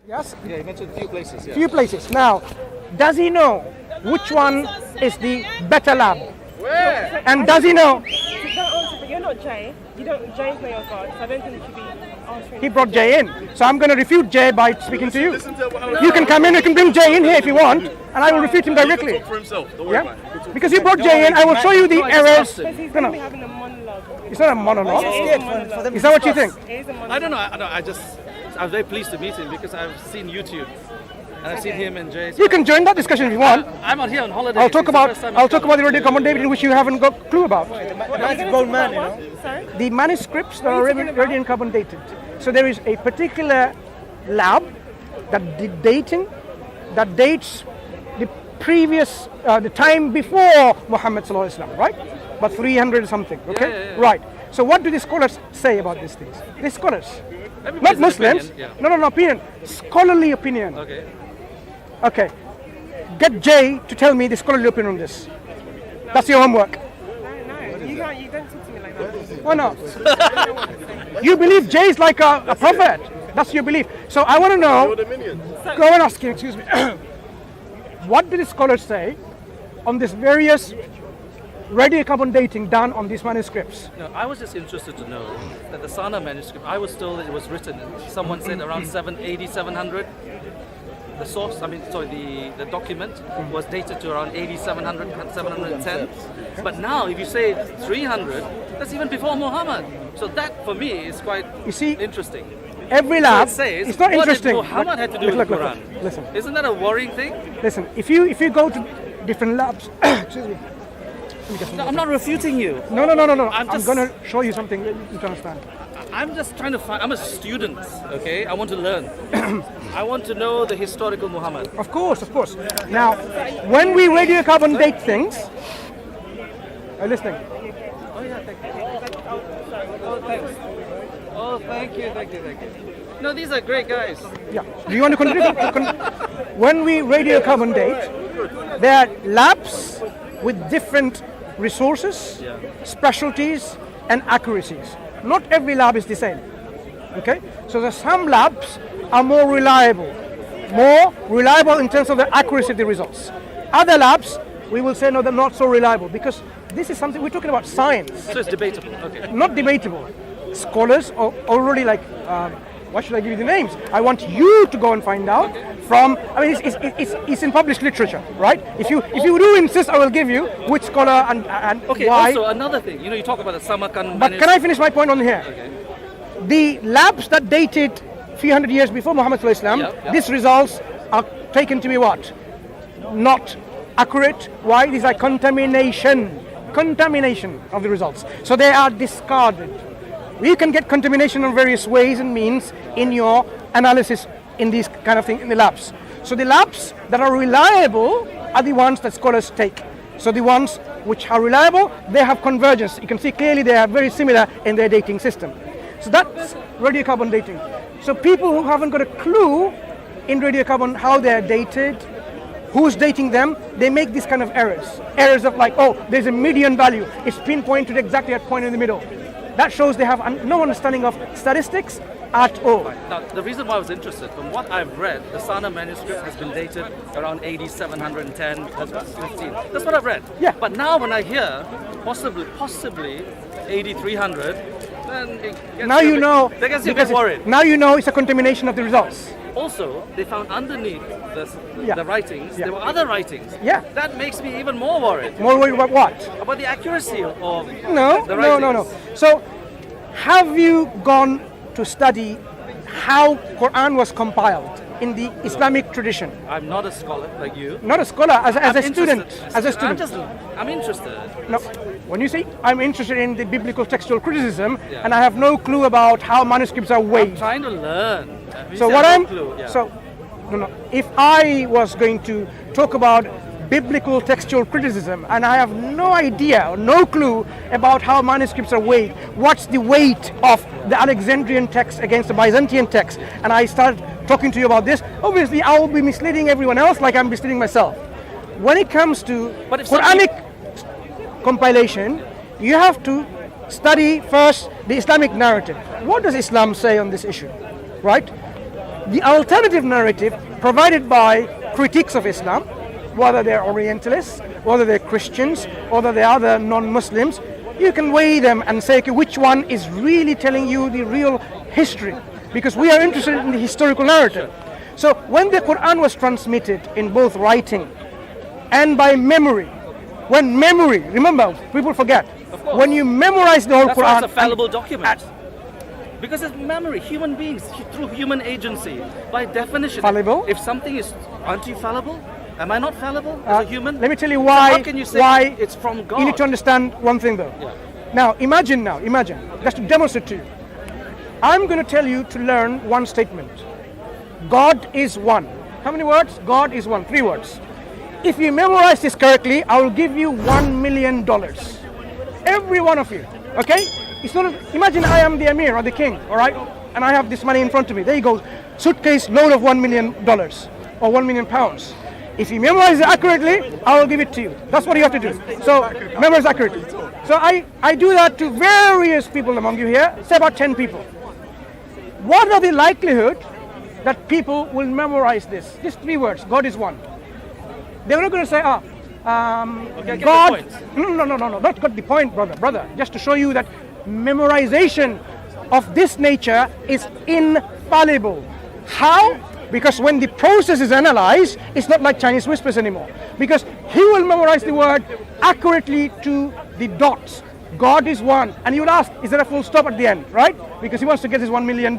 Yes? Yeah, you mentioned a few places. Yeah. Few places. Now, does he know which one is the better lab? Where? And does he know? You're not Jay. Jay's not your God, so I don't think you should be answering. He brought Jay in. So I'm going to refute Jay by speaking to you. You can come in, you can bring Jay in here if you want, and I will refute him directly. For himself. Don't worry about Yeah? it. Because you brought Jay in, I will show you the errors. Because he's going to be having a monologue. It's not a monologue. It is a monologue. Is that what you think? It is a monologue. I don't know. I was very pleased to meet him because I've seen YouTube and I've seen him and Jay. So You can join that discussion if you want. I'm out here on holiday. I'll talk about the radio commentator which you haven't got a clue about. Man's a grown man, you know. Sorry? The manuscripts that are radio carbon dated. So there is a particular lab that did dating that dates the previous, the time before Muhammad sallallahu alaihi wasallam, right? But 300 something, okay? Yeah. Right. So what do the scholars say about these things? The scholars, Everybody not has an Muslims. opinion, yeah. No, opinion. Scholarly opinion. Okay. Okay. Get Jay to tell me the scholarly opinion on this. That's your homework. No, you don't talk to me like that. Why not? You believe Jay is like a prophet. That's your belief. So I want to know. Go and ask him, excuse me. What do the scholars say on this various radiocarbon dating done on these manuscripts? No, I was just interested to know that the Sana manuscript, I was told that it was written, someone said around 780, 700. The source, the document was dated to around 80, 700, 710. But now, if you say 300, that's even before Muhammad. So that, for me, is quite interesting. Every lab, So it says, it's not what interesting. did Muhammad had to do with the Quran? Listen. Isn't that a worrying thing? Listen, if you go to different labs, excuse me. No, I'm not refuting you. No. I'm just- going to show you something that you can understand. I'm just trying to find, I'm a student, okay? I want to learn. I want to know the historical Muhammad. Of course. Now, when we radiocarbon date things, are you listening? Oh, yeah, thank you. Oh, thanks. Oh, thank you. No, these are great guys. Yeah. Do you want to contribute? When we radiocarbon date, there are labs with different resources, specialties, and accuracies. Not every lab is the same. Okay? So there's some labs are more reliable in terms of the accuracy of the results. Other labs, we will say no, they're not so reliable because this is something we're talking about science. So it's debatable, okay. Not debatable. Scholars are already like, why should I give you the names? I want you to go and find out from, it's in published literature, right? If you do insist, I will give you which scholar and Okay, why. also another thing, you talk about the Samarkand But can I finish my point on here? Okay. The labs that dated 300 years before Muhammad sallallahu alaihi wasallam, these results are taken to be what? Not accurate. Why? These are contamination of the results. So they are discarded. You can get contamination in various ways and means in your analysis in these kind of things in the labs. So the labs that are reliable are the ones that scholars take. So the ones which are reliable, they have convergence. You can see clearly they are very similar in their dating system. So that's radiocarbon dating. So people who haven't got a clue in radiocarbon how they are dated, who's dating them, they make these kind of errors. Errors of like, oh, there's a median value. It's pinpointed exactly at point in the middle. That shows they have no understanding of statistics at all. Now, the reason why I was interested, from what I've read, the Sana manuscript has been dated around 80, 710, 15. That's what I've read. Yeah. But now when I hear possibly 80, 300, then it gets Now you know. They get a bit worried. Now you know it's a contamination of the results. Also, they found underneath Yeah. the writings, Yeah. there were other writings. Yeah. That makes me even more worried More worried about what? about the accuracy of No. the writings. No. So, have you gone to study how Quran was compiled in the Islamic tradition? I'm not a scholar like you. Not a scholar, as I'm a student. interested. As a student. I'm interested. No. When you say I'm interested in the biblical textual criticism, Yeah. and I have no clue about how manuscripts are I'm weighed. trying to learn. You So said what no I'm clue, yeah. so no. If I was going to talk about biblical textual criticism and I have no idea or no clue about how manuscripts are weighed, what's the weight of the Alexandrian text against the Byzantine text, and I start talking to you about this, obviously I will be misleading everyone else like I'm misleading myself. When it comes to But if Quranic compilation, you have to study first the Islamic narrative. What does Islam say on this issue, right? the alternative narrative provided by critics of Islam, whether they're Orientalists, whether they're Christians, whether they're other non-Muslims, you can weigh them and say, okay, which one is really telling you the real history? Because we are interested in the historical narrative. So when the Quran was transmitted in both writing and by memory, when memory, remember, people forget, when you memorize the whole That's Quran, why it's a fallible document. Because it's memory, human beings, through human agency, by definition. Fallible? If something is, aren't you fallible? Am I not fallible as a human? Let me tell you So why. how can you say why it's from God? You need to understand one thing though. Yeah. Now, imagine, just to demonstrate to you. I'm going to tell you to learn one statement. God is one. How many words? God is one. 3 words. If you memorize this correctly, I will give you $1 million. Every one of you. Okay? It's not. Imagine I am the Emir or the King, all right? And I have this money in front of me. There you go. Suitcase load of $1 million or 1 million pounds. If you memorize it accurately, I will give it to you. That's what you have to do. So memorize accurately. So I do that to various people among you here. Say about 10 people. What are the likelihood that people will memorize this? These 3 words. God is one. They're not going to say, God. No. Not got the point, brother. Just to show you that memorization of this nature is infallible. How? Because when the process is analyzed, it's not like Chinese whispers anymore. Because he will memorize the word accurately to the dots. God is one. And you will ask, is there a full stop at the end, right? Because he wants to get his $1 million.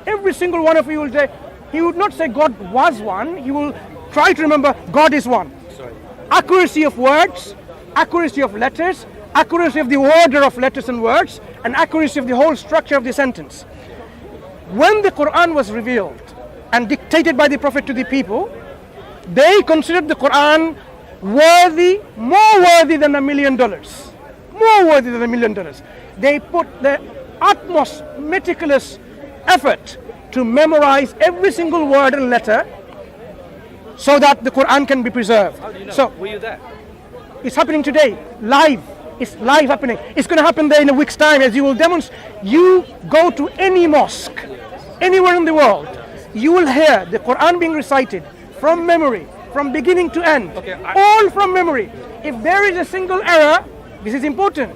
Every single one of you will say, he would not say God was one. He will try to remember God is one. Sorry. Accuracy of words, accuracy of letters, accuracy of the order of letters and words, and accuracy of the whole structure of the sentence. When the Quran was revealed and dictated by the Prophet to the people, they considered the Quran worthy, more worthy than $1 million. More worthy than $1 million. They put the utmost meticulous effort to memorize every single word and letter so that the Quran can be preserved. How do you know? So Were you there? it's happening today, live. It's live happening. It's going to happen there in a week's time, as you will demonstrate. You go to any mosque, anywhere in the world, you will hear the Quran being recited from memory, from beginning to end, all from memory. If there is a single error, this is important,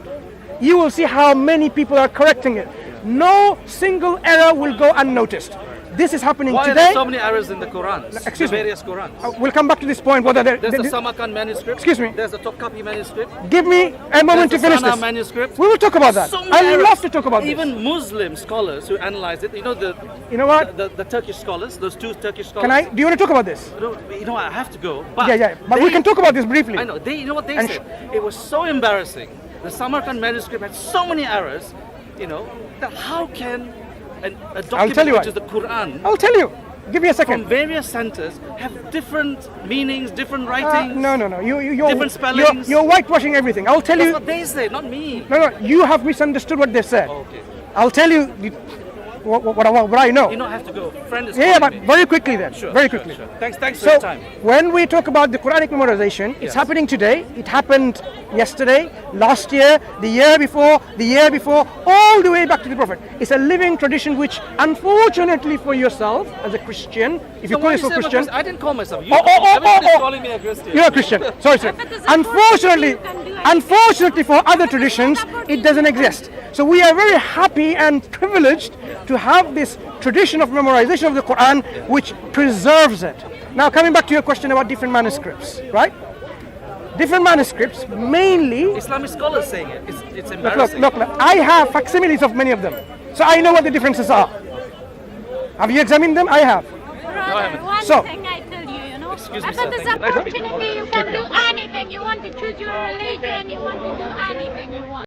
you will see how many people are correcting it. No single error will go unnoticed. This is happening Why today. are there so many errors in the Quran? Excuse me. Various Qurans. We'll come back to this point. Whether There's the Samarkand manuscript. Excuse me. There's the Topkapi manuscript. Give me a moment to There's the finish Sana this. manuscript. We will talk about that. So many I would errors. love to talk about this. Even Muslim scholars who analyze it, you know You know what? the Turkish scholars, those 2 Turkish scholars. Can I? Do you want to talk about this? You know, I have to go. But Yeah. But we can talk about this briefly. I know. You know what they And said? It was so embarrassing. The Samarkand manuscript had so many errors. You know, that how can a document which is the Quran I'll tell you. Give me a second. from various centers have different meanings, different writings? No. You're, Different spellings. You're whitewashing everything. I'll tell That's you. what they say, not me. No. You have misunderstood what they said. Okay. I'll tell you what I know. You know, I have to go. Friend is Yeah, but calling me. very quickly then. Sure, very sure, quickly. sure. Thanks for So your time. when we talk about the Quranic memorization, it's Yes. happening today. It happened yesterday, last year, the year before, all the way back to the Prophet. It's a living tradition which, unfortunately for yourself as a Christian, if you So call why yourself you say I'm a Christian, I didn't call myself. Everybody's calling me a Christian. you're a Christian. Sorry, sir. But there's unfortunately, Unfortunately for other traditions, it doesn't exist. So we are very happy and privileged to have this tradition of memorization of the Quran, which preserves it. Now, coming back to your question about different manuscripts, right? Different manuscripts, mainly. Islamic scholars saying it. It's Look, embarrassing. I have facsimiles of many of them, so I know what the differences are. Have you examined them? I have. Brother, one So- thing I tell you, you know, Excuse me, but sir, this thank you. opportunity you can do anything. You want to choose your religion, you want to do anything you want.